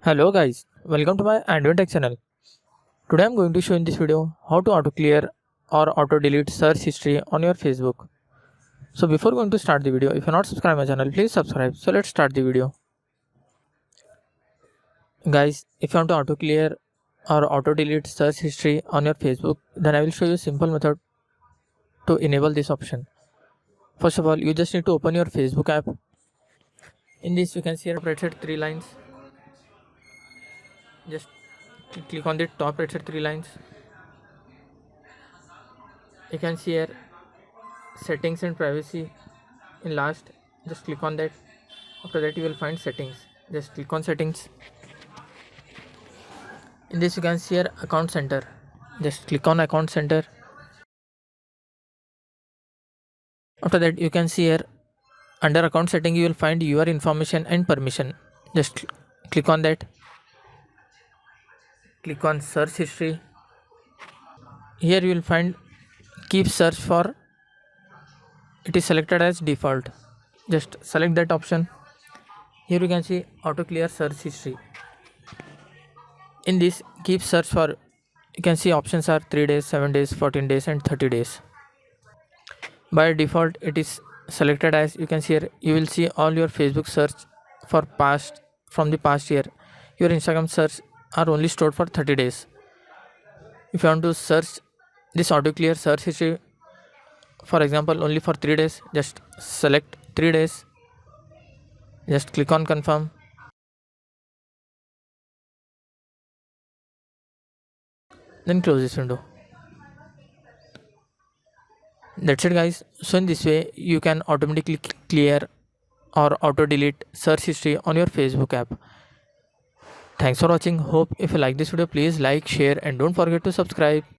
Hello guys, welcome to my AndWin Tech channel. Today I'm going to show in this video how to auto clear or auto delete search history on your Facebook. So before going to start the video, if you're not subscribed my channel, please subscribe. So let's start the video. Guys, if you want to auto clear or auto delete search history on your Facebook, then I will show you a simple method to enable this option. First of all, you just need to open your Facebook app. In this you can see here press three lines. Just click on the top press three lines. You can see here settings and privacy in last. Just click on that. After that you will find settings. Just click on settings. In this you can see here account center. Just click on account center. After that you can see here under account setting you will find your information and permission. Just click on that. Click on search history. Here you will find keep search for. It is selected as default. Just select that option. Here you can see auto clear search history. In this keep search for, you can see options are 3 days, 7 days, 14 days and 30 days. By default it is selected as, you can see here you will see all your Facebook search for past from the past year. Your Instagram search are only stored for 30 days. If you want to search this auto clear search history, for example only for 3 days, just select 3 days. Just click on confirm. Then close this window. That's it guys. So in this way you can automatically clear or auto delete search history on your Facebook app. Thanks for watching. Hope if you like this video, please like, share and don't forget to subscribe.